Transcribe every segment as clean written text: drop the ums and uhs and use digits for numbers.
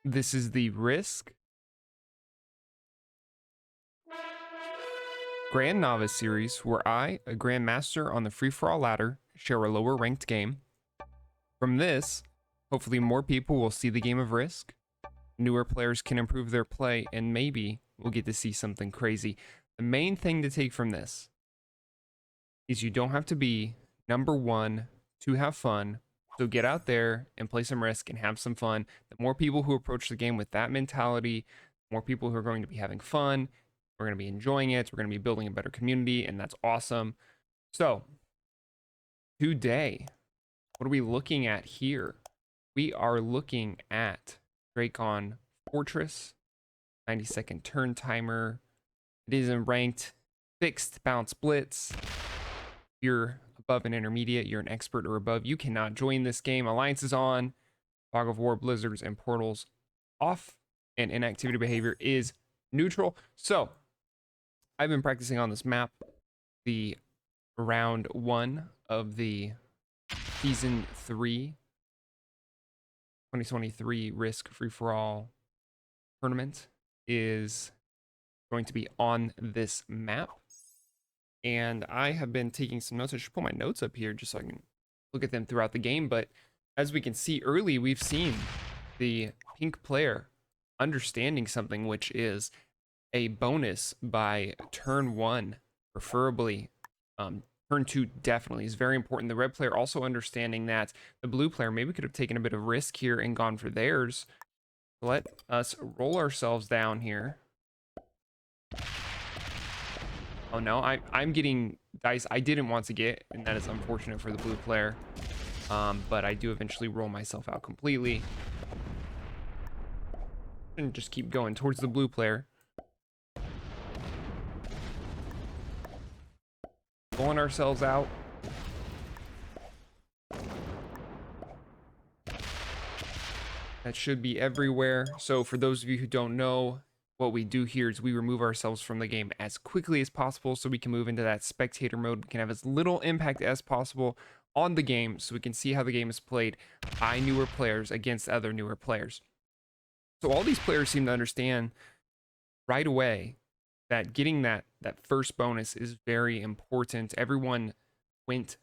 This is the Risk Grandnovice Series, where I, a Grandmaster on the free-for-all ladder, share a lower-ranked game. From this, hopefully more people will see the game of Risk, newer players can improve their play, and maybe we'll get to see something crazy. The main thing to take from this is you don't have to be number one to have fun. So get out there and play some Risk and have some fun. The more people who approach the game with that mentality, more people who are going to be having fun. We're going to be enjoying it. We're going to be building a better community, and that's awesome. So today, what are we looking at here? We are looking at Dracon Fortress, 90-second turn timer. It is in ranked, fixed bounce blitz. You're above an intermediate, you're an expert or above, you cannot join this game. Alliance is on, fog of war, blizzards, and portals off, and inactivity behavior is neutral. So I've been practicing on this map the round 1 of the season 3 2023 Risk free-for-all tournament is going to be on this map. And I have been taking some notes. I should pull my notes up here just so I can look at them throughout the game. But as we can see early, we've seen the pink player understanding something, which is a bonus by turn 1, preferably. Turn 2 definitely is very important. The red player also understanding that the blue player maybe could have taken a bit of risk here and gone for theirs. Let us roll ourselves down here. Oh no, I'm getting dice I didn't want to get, and that is unfortunate for the blue player. But I do eventually roll myself out completely. And just keep going towards the blue player. Pulling ourselves out. That should be everywhere. So for those of you who don't know, what we do here is we remove ourselves from the game as quickly as possible so we can move into that spectator mode. We can have as little impact as possible on the game so we can see how the game is played by newer players against other newer players. So all these players seem to understand right away that getting that first bonus is very important. Everyone went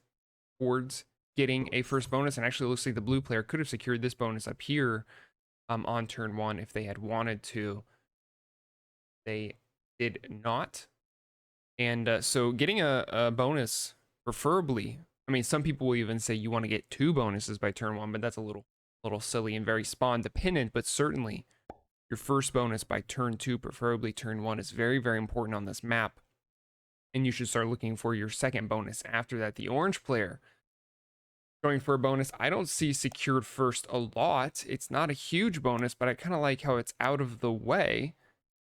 towards getting a first bonus, and actually looks like the blue player could have secured this bonus up here on turn 1 if they had wanted to. They did not. And so getting a bonus, preferably, I mean, some people will even say you want to get 2 bonuses by turn 1, but that's a little silly and very spawn dependent. But certainly your first bonus by turn 2, preferably turn 1, is very, very important on this map. And you should start looking for your second bonus after that. The orange player going for a bonus, I don't see secured first a lot. It's not a huge bonus, but I kind of like how it's out of the way.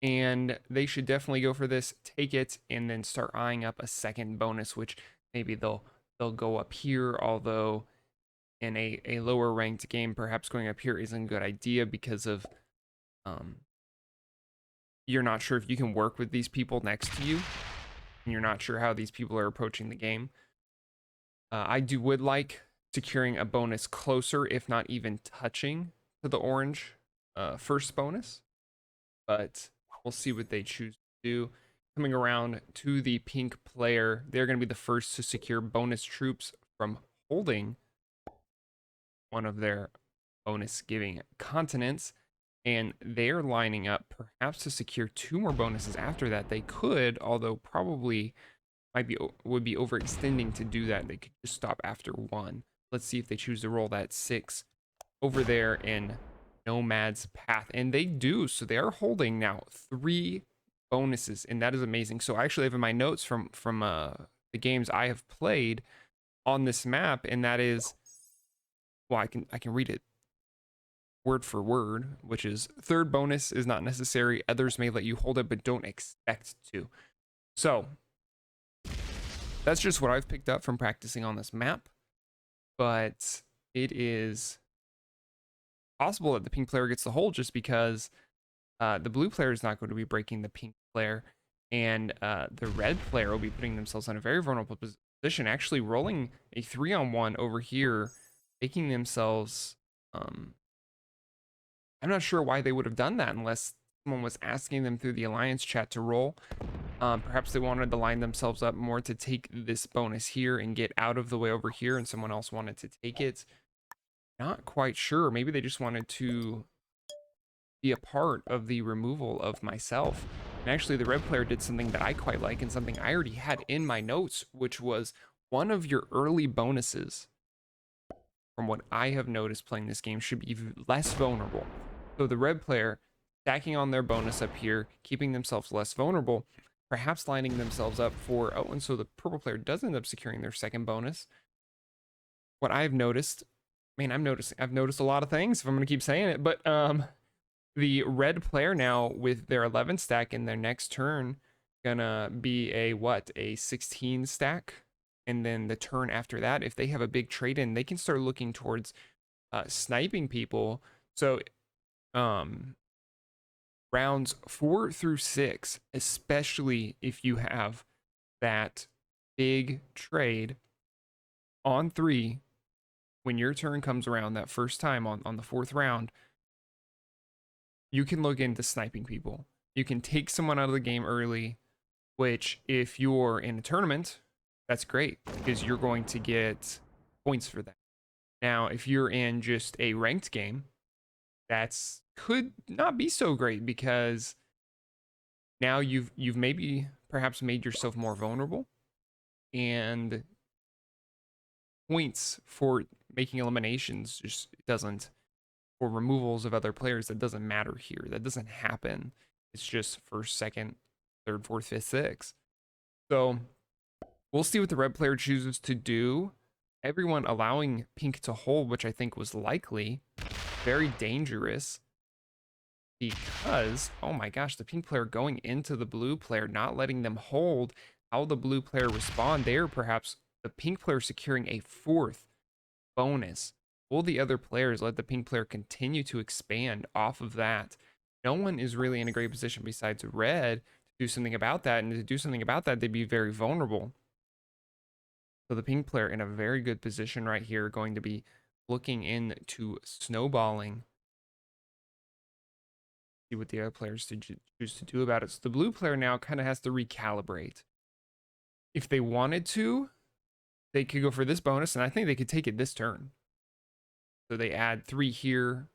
And they should definitely go for this, take it, and then start eyeing up a second bonus, which maybe they'll go up here, although in a lower ranked game, perhaps going up here isn't a good idea because of you're not sure if you can work with these people next to you, and you're not sure how these people are approaching the game. I would like securing a bonus closer, if not even touching to the orange first bonus, but we'll see what they choose to do. Coming around to the pink player, they're going to be the first to secure bonus troops from holding one of their bonus giving continents, and they're lining up perhaps to secure 2 more bonuses after that. They could, although probably would be overextending to do that. They could just stop after 1. Let's see if they choose to roll that 6 over there in Nomad's Path, and they do. So they are holding now 3 bonuses, and that is amazing. So I actually have in my notes from the games I have played on this map, and that is, well, I can read it word for word, which is: third bonus is not necessary. Others may let you hold it, but don't expect to. So that's just what I've picked up from practicing on this map. But it is possible that the pink player gets the hold just because the blue player is not going to be breaking the pink player, and the red player will be putting themselves in a very vulnerable position, actually rolling a 3-on-1 over here, making themselves I'm not sure why they would have done that unless someone was asking them through the alliance chat to roll. Perhaps they wanted to line themselves up more to take this bonus here and get out of the way over here, and someone else wanted to take it. Not quite sure. Maybe they just wanted to be a part of the removal of myself. And actually, the red player did something that I quite like and something I already had in my notes, which was one of your early bonuses, from what I have noticed playing this game, should be less vulnerable. So the red player stacking on their bonus up here, keeping themselves less vulnerable, perhaps lining themselves up for, oh, and so the purple player does end up securing their second bonus. What I've noticed, man, I've noticed a lot of things if I'm going to keep saying it, but the red player now with their 11 stack in their next turn gonna be a 16 stack, and then the turn after that, if they have a big trade in, they can start looking towards sniping people. So rounds 4 through 6, especially if you have that big trade on 3, when your turn comes around that first time on the 4th round, you can look into sniping people. You can take someone out of the game early, which if you're in a tournament, that's great because you're going to get points for that. Now, if you're in just a ranked game, that's could not be so great because now you've maybe perhaps made yourself more vulnerable, and points for making eliminations just doesn't, or removals of other players, that doesn't matter here. That doesn't happen. It's just first, second, third, fourth, fifth, sixth. So we'll see what the red player chooses to do. Everyone allowing pink to hold, which I think was likely, very dangerous because, oh my gosh, the pink player going into the blue player, not letting them hold. How the blue player respond there, perhaps the pink player securing a 4th bonus. Will the other players let the pink player continue to expand off of that? No one is really in a great position besides red to do something about that, and to do something about that, they'd be very vulnerable. So the pink player in a very good position right here, going to be looking into snowballing. See what the other players choose to do about it. So the blue player now kind of has to recalibrate. If they wanted to, they could go for this bonus, and I think they could take it this turn. So they add 3 here.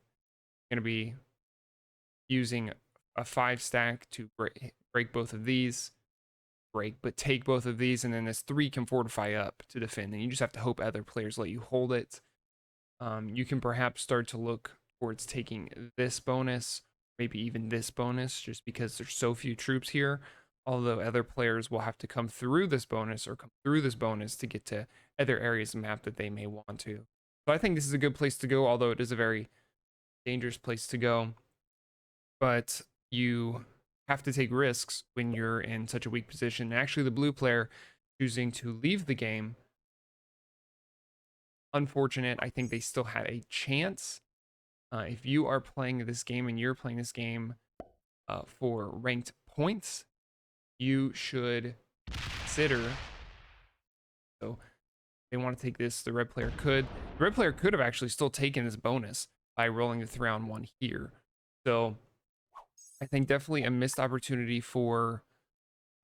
Going to be using a 5 stack to break both of these. But take both of these, and then this 3 can fortify up to defend. And you just have to hope other players let you hold it. You can perhaps start to look towards taking this bonus, maybe even this bonus, just because there's so few troops here. Although other players will have to come through this bonus or come through this bonus to get to other areas of the map that they may want to. So I think this is a good place to go, although it is a very dangerous place to go. But you have to take risks when you're in such a weak position. And actually, the blue player choosing to leave the game, unfortunate. I think they still had a chance. If you are playing this game and you're playing this game for ranked points, you should consider. So they want to take this. The red player could. The red player could have actually still taken this bonus by rolling the 3-on-1 here. So I think definitely a missed opportunity for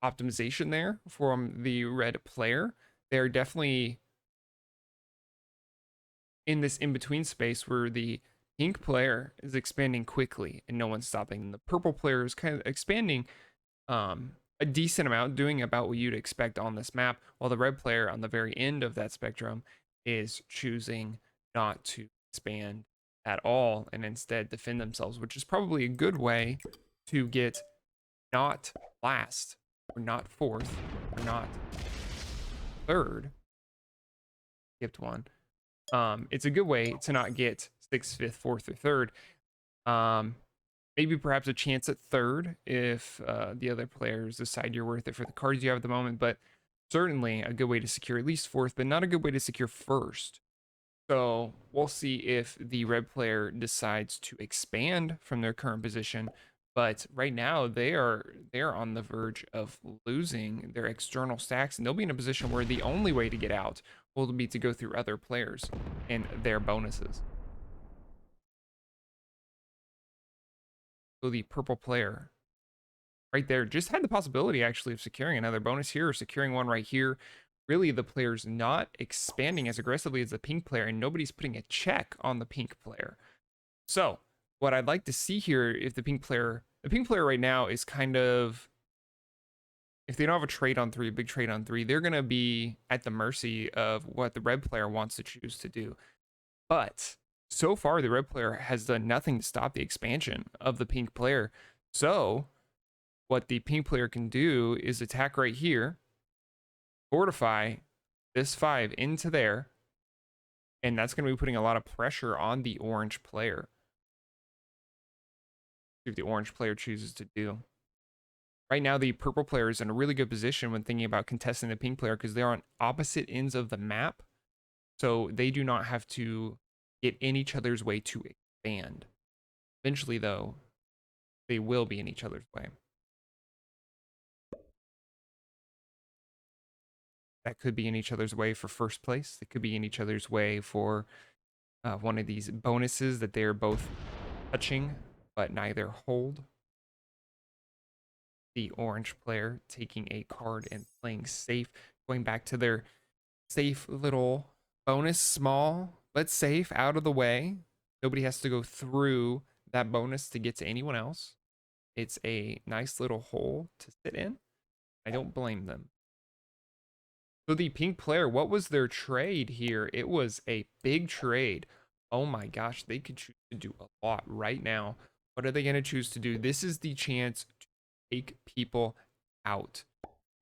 optimization there from the red player. They're definitely in this in-between space where the pink player is expanding quickly and no one's stopping. And the purple player is kind of expanding a decent amount, doing about what you'd expect on this map, while the red player on the very end of that spectrum is choosing not to expand at all and instead defend themselves, which is probably a good way to get not last or not 4th or not 3rd. Skipped one. It's a good way to not get 6th, 5th, 4th, or 3rd. Maybe perhaps a chance at 3rd if the other players decide you're worth it for the cards you have at the moment, but certainly a good way to secure at least 4th, but not a good way to secure 1st. So we'll see if the red player decides to expand from their current position, but right now they are on the verge of losing their external stacks, and they'll be in a position where the only way to get out will be to go through other players and their bonuses. So the purple player right there just had the possibility actually of securing another bonus here or securing one right here. Really, the player's not expanding as aggressively as the pink player, and nobody's putting a check on the pink player. So what I'd like to see here, if the pink player right now is kind of, if they don't have a trade on 3, a big trade on 3, they're going to be at the mercy of what the red player wants to choose to do. But so far, the red player has done nothing to stop the expansion of the pink player. So what the pink player can do is attack right here, fortify this 5 into there, and that's going to be putting a lot of pressure on the orange player. See what the orange player chooses to do. Right now, the purple player is in a really good position when thinking about contesting the pink player because they're on opposite ends of the map. So they do not have to get in each other's way to expand. Eventually, though, they will be in each other's way. That could be in each other's way for first place. It could be in each other's way for one of these bonuses that they're both touching, but neither hold. The orange player taking a card and playing safe, going back to their safe little bonus, small but safe, out of the way. Nobody has to go through that bonus to get to anyone else. It's a nice little hole to sit in. I don't blame them. So the pink player, what was their trade here? It was a big trade. Oh my gosh, they could choose to do a lot right now. What are they going to choose to do? This is the chance to take people out.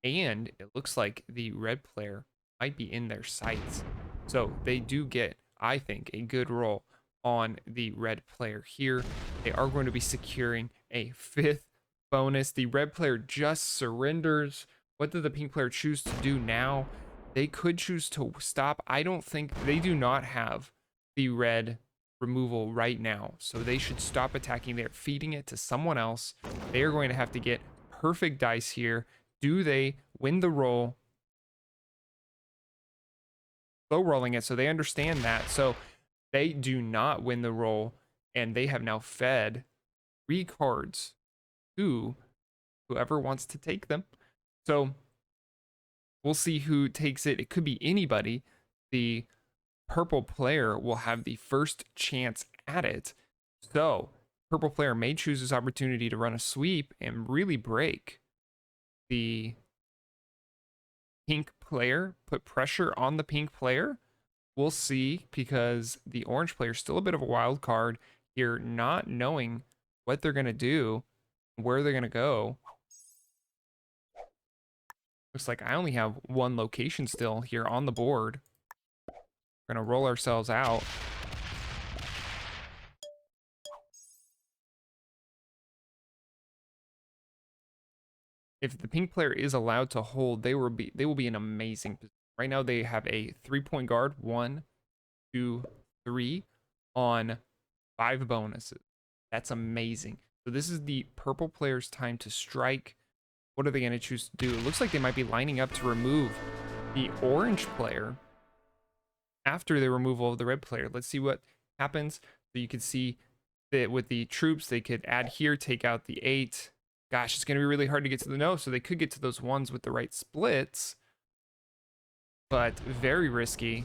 And it looks like the red player might be in their sights. So they do get, I think, a good roll on the red player here. They are going to be securing a 5th bonus. The red player just surrenders. What did the pink player choose to do now? They could choose to stop. I don't think, they do not have the red removal right now. So they should stop attacking. They're feeding it to someone else. They are going to have to get perfect dice here. Do they win the roll? Slow rolling it, so they understand that. So they do not win the roll, and they have now fed 3 cards to whoever wants to take them. So we'll see who takes it. It could be anybody. The purple player will have the first chance at it. So purple player may choose this opportunity to run a sweep and really break the pink player, put pressure on the pink player. We'll see, because the orange player is still a bit of a wild card here, not knowing what they're going to do, where they're going to go. Looks like I only have 1 location still here on the board. We're going to roll ourselves out. If the pink player is allowed to hold, they will be in amazing position. Right now they have a 3-point guard, 1, 2, 3 on 5 bonuses. That's amazing. So this is the purple player's time to strike. What are they going to choose to do? It looks like they might be lining up to remove the orange player after the removal of the red player. Let's see what happens. So you can see that with the troops, they could add here, take out the 8. Gosh, it's going to be really hard to get to the no, so they could get to those 1s with the right splits, but very risky.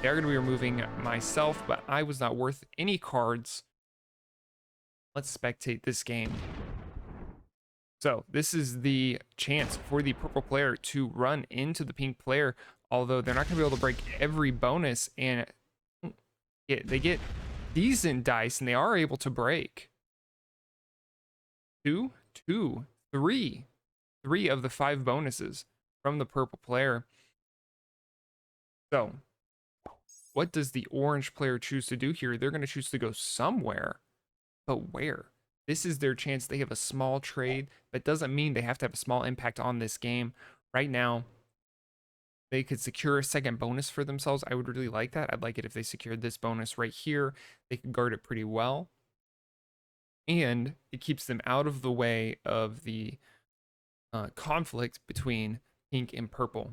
They're going to be removing myself, but I was not worth any cards. Let's spectate this game. So this is the chance for the purple player to run into the pink player, although they're not going to be able to break every bonus, and they get decent dice, and they are able to break 2, 2, 3 of the 5 bonuses from the purple player. So what does the orange player choose to do here? They're going to choose to go somewhere, but where? This is their chance. They have a small trade. That doesn't mean they have to have a small impact on this game. Right now, they could secure a 2nd bonus for themselves. I would really like that. I'd like it if they secured this bonus right here. They could guard it pretty well. And it keeps them out of the way of the conflict between pink and purple.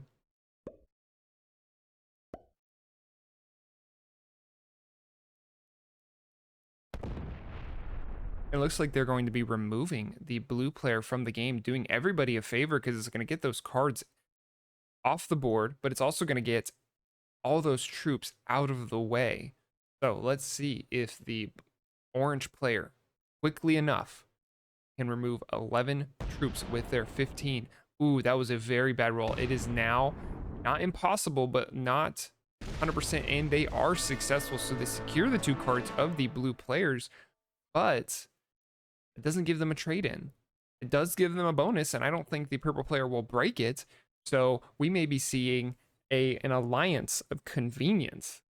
It looks like they're going to be removing the blue player from the game, doing everybody a favor because it's going to get those cards off the board, but it's also going to get all those troops out of the way. So let's see if the orange player quickly enough can remove 11 troops with their 15. Ooh, that was a very bad roll. It is now not impossible, but not 100%, and they are successful. So they secure the 2 cards of the blue players, but it doesn't give them a trade-in. It does give them a bonus, and I don't think the purple player will break it. So we may be seeing an alliance of convenience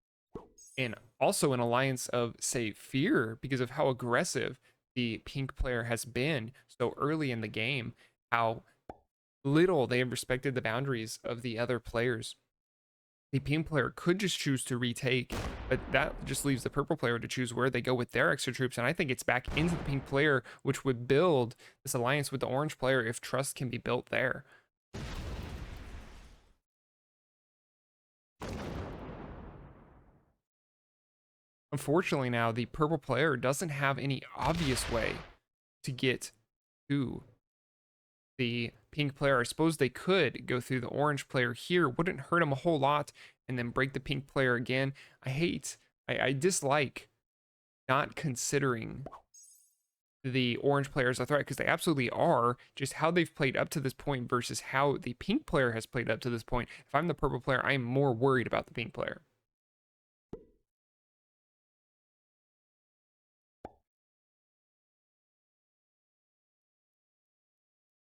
and also an alliance of, say, fear because of how aggressive the pink player has been so early in the game, how little they have respected the boundaries of the other players. The pink player could just choose to retake, but that just leaves the purple player to choose where they go with their extra troops. And I think it's back into the pink player, which would build this alliance with the orange player if trust can be built there. Unfortunately, now the purple player doesn't have any obvious way to get to the pink player. I suppose they could go through the orange player here, wouldn't hurt him a whole lot, and then break the pink player again. I dislike not considering the orange player as a threat because they absolutely are. Just how they've played up to this point versus how the pink player has played up to this point. If I'm the purple player, I am more worried about the pink player.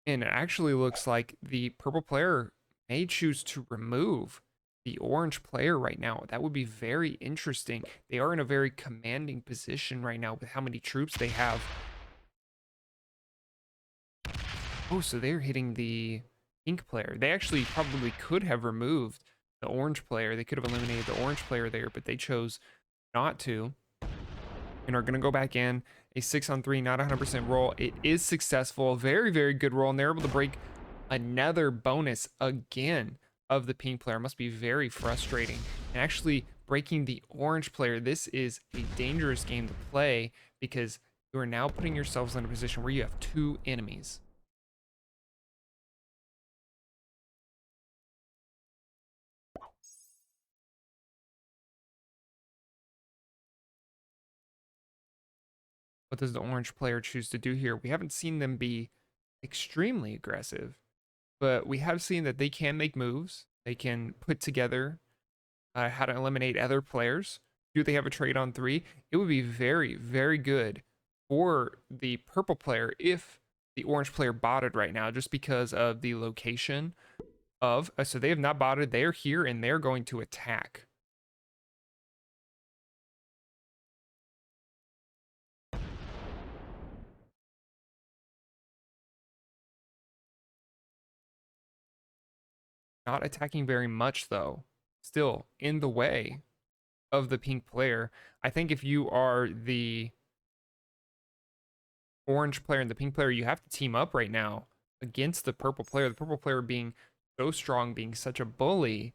And it actually looks like the purple player may choose to remove the orange player right now. That would be very interesting. They are in a very commanding position right now with how many troops they have. Oh, so they're hitting the pink player. They actually probably could have removed the orange player. They could have eliminated the orange player there, but they chose not to and are going to go back in. A 6-on-3, not 100% roll. It is successful. Very, very good roll, and they're able to break another bonus again of the pink player. Must be very frustrating. And actually breaking the orange player, this is a dangerous game to play because you are now putting yourselves in a position where you have 2 enemies. What does the orange player choose to do here? We haven't seen them be extremely aggressive, but we have seen that they can make moves. They can put together how to eliminate other players. Do they have a trade on 3? It would be very, very good for the purple player if the orange player botted right now, just because of the location of. So they have not botted. They're here and they're going to attack. Not attacking very much, though. Still in the way of the pink player. I think if you are the orange player and the pink player, you have to team up right now against the purple player. The purple player being so strong, being such a bully.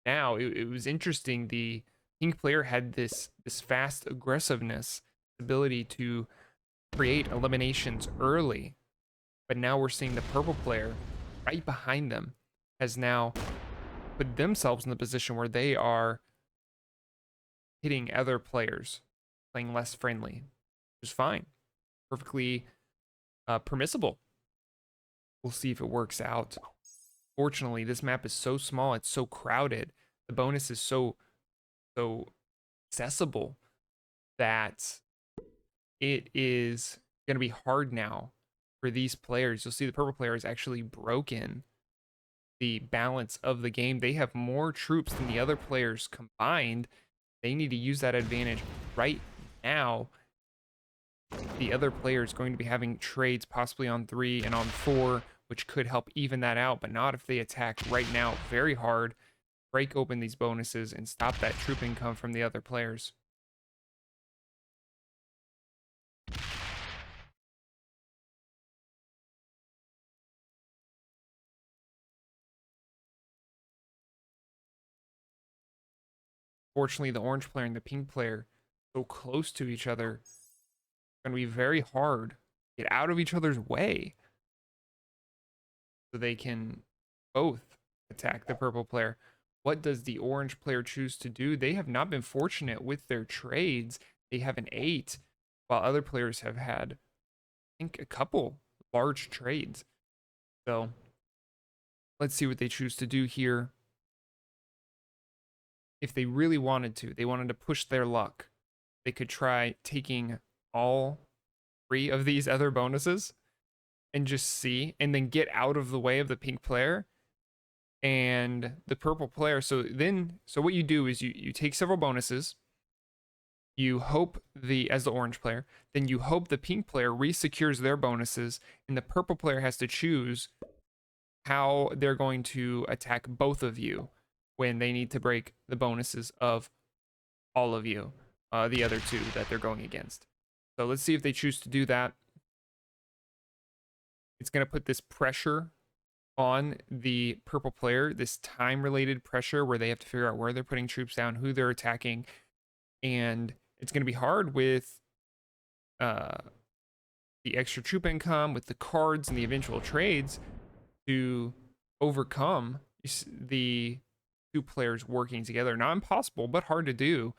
Now it was interesting. The pink player had this fast aggressiveness ability to create eliminations early, but now we're seeing the purple player right behind them has now put themselves in the position where they are hitting other players, playing less friendly, which is fine, perfectly permissible. We'll see if it works out. Fortunately, this map is so small, it's so crowded. The bonus is so accessible that it is going to be hard now for these players. You'll see the purple player is actually broken the balance of the game. They have more troops than the other players combined. They need to use that advantage right now. The other player is going to be having trades possibly on 3 and on 4, which could help even that out, but not if they attack right now very hard, break open these bonuses, and stop that troop income from the other players. Fortunately, the orange player and the pink player so close to each other going to be very hard to get out of each other's way so they can both attack the purple player. What does the orange player choose to do? They have not been fortunate with their trades. They have an 8, while other players have had, I think, a couple large trades. So let's see what they choose to do here. If they really wanted to, they wanted to push their luck, they could try taking all 3 of these other bonuses and just see, and then get out of the way of the pink player and the purple player. So what you do is you take several bonuses, you hope as the orange player, then you hope the pink player resecures their bonuses, and the purple player has to choose how they're going to attack both of you when they need to break the bonuses of all of you, the other 2 that they're going against. So let's see if they choose to do that. It's going to put this pressure on the purple player, this time-related pressure where they have to figure out where they're putting troops down, who they're attacking, and it's going to be hard with the extra troop income, with the cards and the eventual trades to overcome the 2 players working together. Not impossible, but hard to do.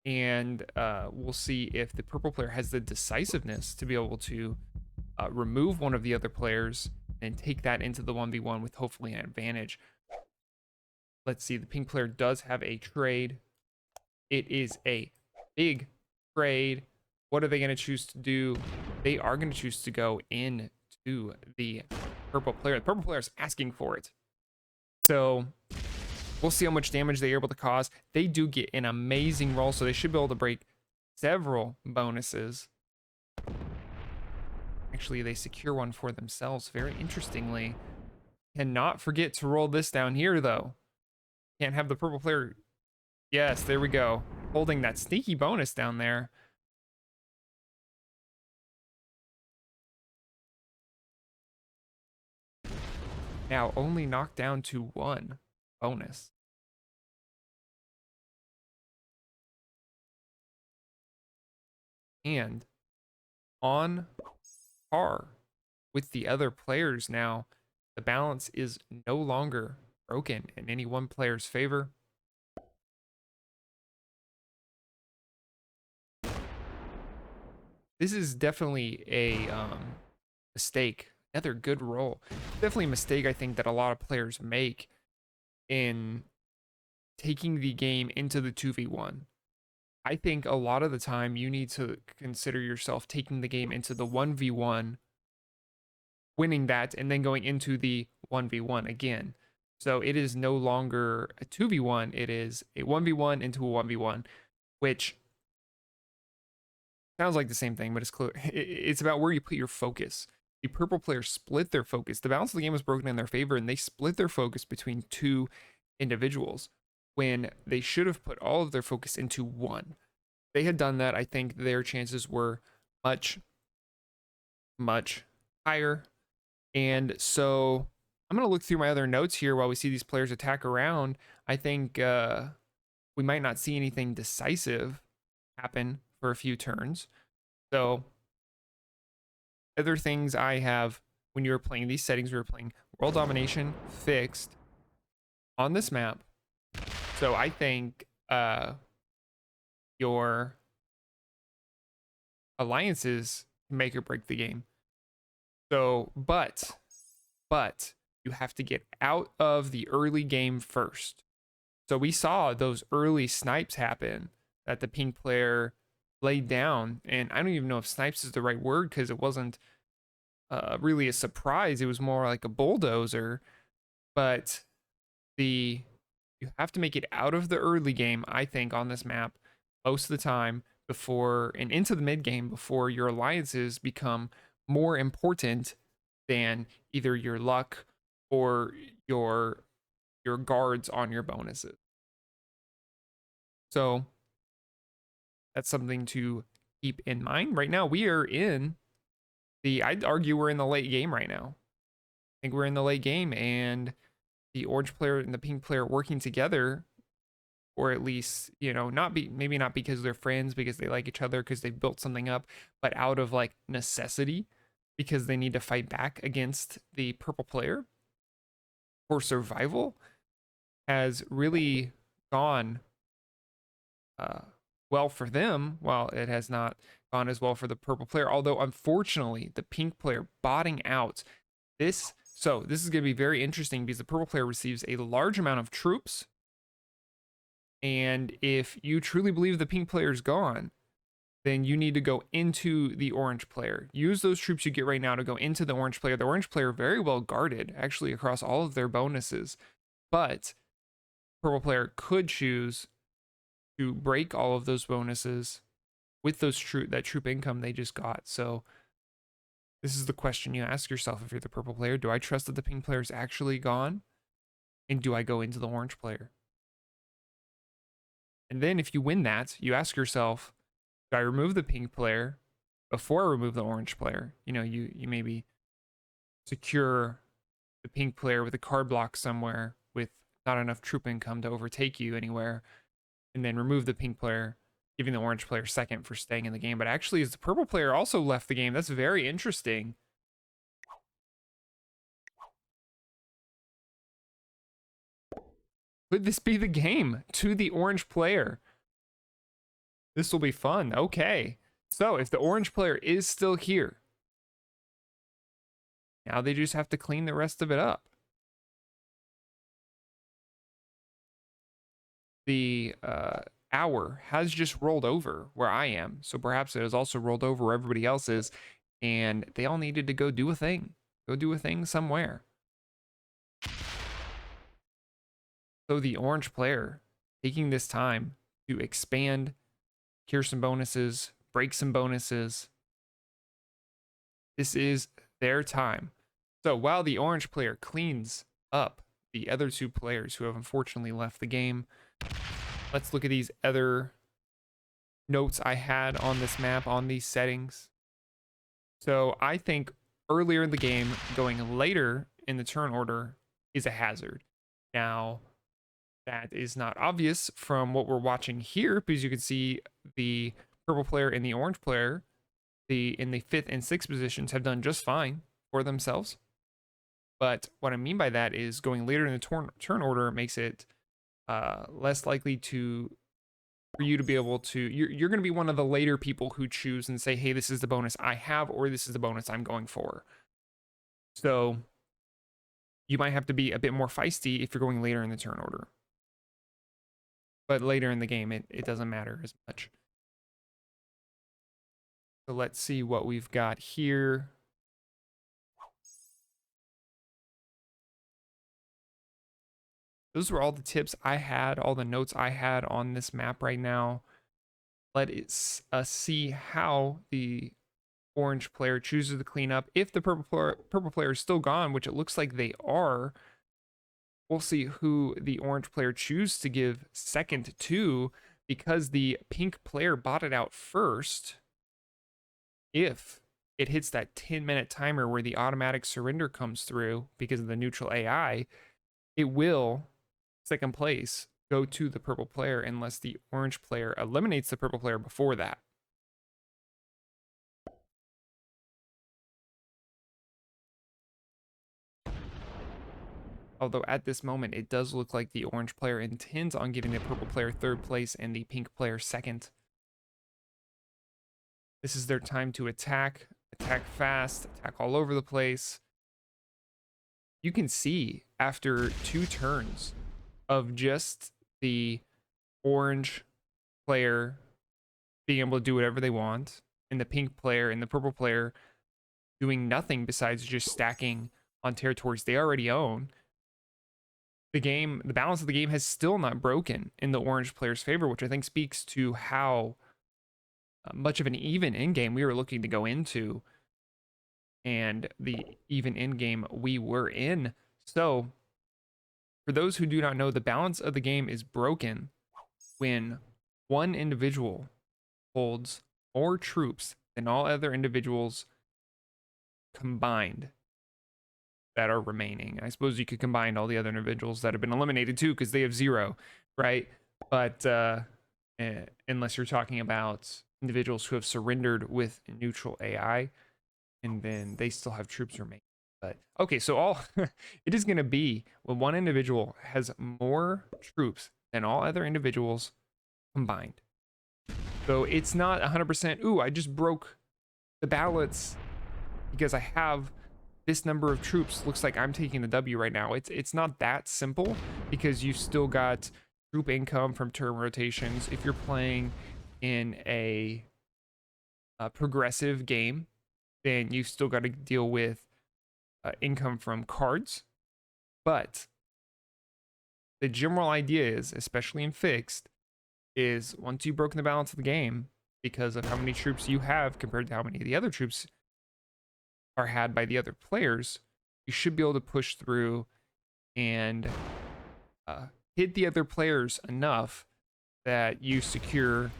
And we'll see if the purple player has the decisiveness to be able to remove one of the other players and take that into the 1v1 with hopefully an advantage. Let's see, the pink player does have a trade. It is a big trade. What are they going to choose to do? They are going to choose to go into the purple player. The purple player is asking for it. So we'll see how much damage they're able to cause. They do get an amazing roll, so they should be able to break several bonuses. Actually, they secure one for themselves, very interestingly. Cannot forget to roll this down here, though. Can't have the purple player... Yes, there we go. Holding that sneaky bonus down there. Now only knocked down to 1 bonus. And on par with the other players now, the balance is no longer broken in any one player's favor. This is definitely a mistake. Another good roll. Definitely a mistake, I think, that a lot of players make in taking the game into the 2v1. I think a lot of the time you need to consider yourself taking the game into the 1v1, winning that, and then going into the 1v1 again. So it is no longer a 2v1, it is a 1v1 into a 1v1, which sounds like the same thing, but it's about where you put your focus. The purple players split their focus. The balance of the game was broken in their favor, and they split their focus between 2 individuals when they should have put all of their focus into 1. They had done that, I think their chances were much, much higher. And so I'm going to look through my other notes here while we see these players attack around. I think we might not see anything decisive happen for a few turns. So other things I have when you were playing these settings, we were playing World Domination fixed on this map. So I think your alliances make or break the game. So, but you have to get out of the early game first. So we saw those early snipes happen that the pink player laid down, and I don't even know if snipes is the right word because it wasn't really a surprise. It was more like a bulldozer, but you have to make it out of the early game, I think, on this map most of the time before and into the mid game before your alliances become more important than either your luck or your guards on your bonuses. So that's something to keep in mind. Right now, we are in I'd argue we're in the late game right now. I think we're in the late game, and the orange player and the pink player working together or at least, you know, maybe not because they're friends, because they like each other, because they've built something up, but out of like necessity, because they need to fight back against the purple player for survival, has really gone uh, well for them, while it has not gone as well for the purple player. Although, unfortunately, the pink player botting out this. So, this is going to be very interesting because the purple player receives a large amount of troops. And if you truly believe the pink player is gone, then you need to go into the orange player. Use those troops you get right now to go into the orange player. The orange player very well guarded, actually, across all of their bonuses. But purple player could choose to break all of those bonuses with those troop income they just got. So this is the question you ask yourself if you're the purple player. Do I trust that the pink player is actually gone? And do I go into the orange player? And then if you win that, you ask yourself, do I remove the pink player before I remove the orange player? You know, you maybe secure the pink player with a card block somewhere with not enough troop income to overtake you anywhere, and then remove the pink player, giving the orange player second for staying in the game. But actually, as the purple player also left the game, that's very interesting. Could this be the game to the orange player? This will be fun. Okay. So if the orange player is still here, now they just have to clean the rest of it up. The hour has just rolled over where I am. So perhaps it has also rolled over where everybody else is. And they all needed to go do a thing. Go do a thing somewhere. So the orange player taking this time to expand, cure some bonuses, break some bonuses. This is their time. So while the orange player cleans up the other two players who have unfortunately left the game, let's look at these other notes I had on this map, on these settings. So I think earlier in the game, going later in the turn order is a hazard. Now, that is not obvious from what we're watching here, because you can see the purple player and the orange player, in the 5th and 6th positions, have done just fine for themselves. But what I mean by that is going later in the turn order makes it less likely for you to be able to, you're going to be one of the later people who choose and say, hey, this is the bonus I have, or this is the bonus I'm going for. So you might have to be a bit more feisty if you're going later in the turn order. But later in the game, it doesn't matter as much. So let's see what we've got here. Those were all the tips I had, all the notes I had on this map right now. Let us see how the orange player chooses to clean up. If the purple player is still gone, which it looks like they are, we'll see who the orange player chooses to give second to, because the pink player botted out first. If it hits that 10-minute timer where the automatic surrender comes through because of the neutral AI, it will, second place, go to the purple player unless the orange player eliminates the purple player before that. Although at this moment, it does look like the orange player intends on giving the purple player third place and the pink player second. This is their time to attack fast, attack all over the place. You can see after 2 turns of just the orange player being able to do whatever they want, and the pink player and the purple player doing nothing besides just stacking on territories they already own, the balance of the game has still not broken in the orange player's favor, which I think speaks to how much of an even endgame we were looking to go into, and the even endgame we were in. So, for those who do not know, the balance of the game is broken when one individual holds more troops than all other individuals combined that are remaining. I suppose you could combine all the other individuals that have been eliminated too, because they have 0, right? But unless you're talking about individuals who have surrendered with neutral AI, and then they still have troops remaining. But okay, so all it is going to be when one individual has more troops than all other individuals combined. So it's not 100%, ooh, I just broke the ballots because I have this number of troops. Looks like I'm taking the W right now. It's not that simple because you've still got troop income from turn rotations. If you're playing in a progressive game, then you've still got to deal with income from cards. But the general idea is, especially in fixed, is once you've broken the balance of the game, because of how many troops you have compared to how many of the other troops are had by the other players, you should be able to push through and hit the other players enough that you secure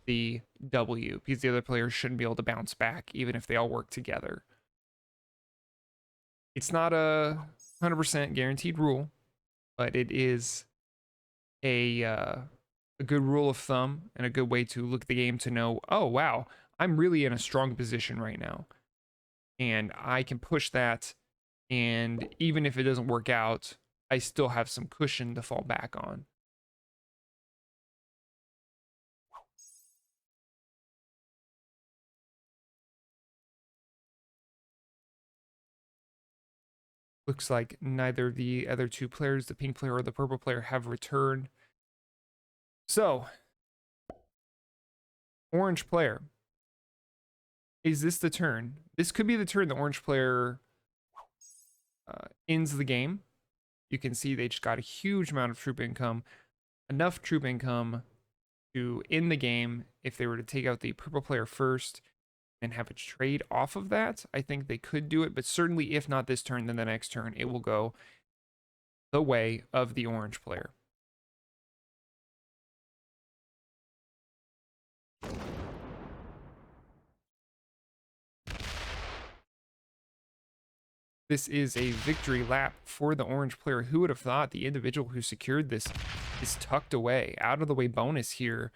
the W, because the other players shouldn't be able to bounce back even if they all work together. It's not a 100% guaranteed rule, but it is a good rule of thumb and a good way to look at the game to know, oh wow, I'm really in a strong position right now, and I can push that, and even if it doesn't work out, I still have some cushion to fall back on. Looks like neither of the other two players, the pink player or the purple player, have returned. So, orange player. Is this the turn? This could be the turn the orange player ends the game. You can see they just got a huge amount of troop income. Enough troop income to end the game if they were to take out the purple player first and have a trade off of that. I think they could do it, but certainly if not this turn, then the next turn it will go the way of the orange player. This is a victory lap for the orange player. Who would have thought the individual who secured this is tucked away, out of the way bonus here?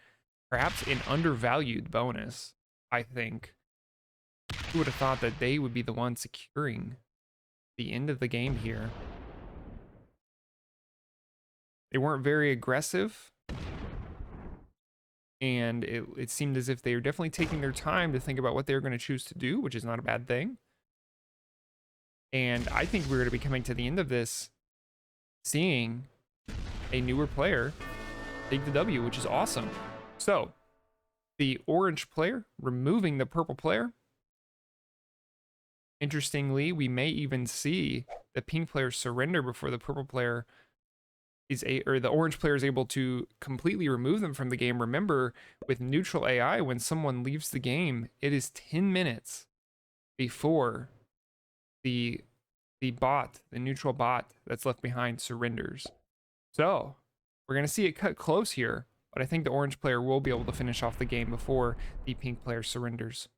Perhaps an undervalued bonus, I think. Who would have thought that they would be the one securing the end of the game here? They weren't very aggressive, and it seemed as if they were definitely taking their time to think about what they were going to choose to do, which is not a bad thing. And I think we're going to be coming to the end of this seeing a newer player take the W, which is awesome. So, the orange player removing the purple player. Interestingly, we may even see the pink player surrender before the purple player or the orange player is able to completely remove them from the game. Remember, with neutral AI, when someone leaves the game, it is 10 minutes before the neutral bot that's left behind surrenders. So we're going to see it cut close here, but I think the orange player will be able to finish off the game before the pink player surrenders.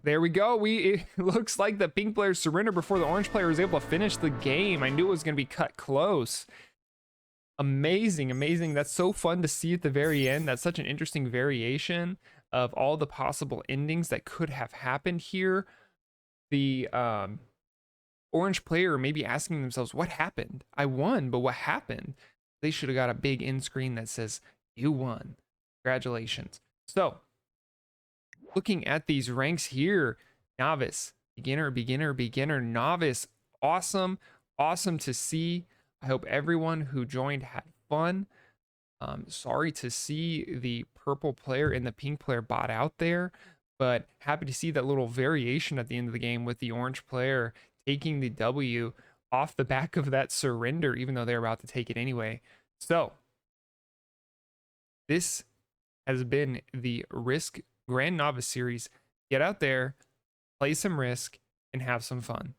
There we go. It looks like the pink player surrendered before the orange player was able to finish the game. I knew it was going to be cut close. Amazing, amazing. That's so fun to see at the very end. That's such an interesting variation of all the possible endings that could have happened here. The orange player may be asking themselves, what happened? I won, but what happened? They should have got a big end screen that says, you won. Congratulations. So, looking at these ranks here, novice, beginner, beginner, beginner, novice. Awesome. Awesome to see. I hope everyone who joined had fun. Sorry to see the purple player and the pink player bot out there, but happy to see that little variation at the end of the game with the orange player taking the W off the back of that surrender, even though they're about to take it anyway. So, this has been the Risk Grandnovice Series. Get out there, play some Risk, and have some fun.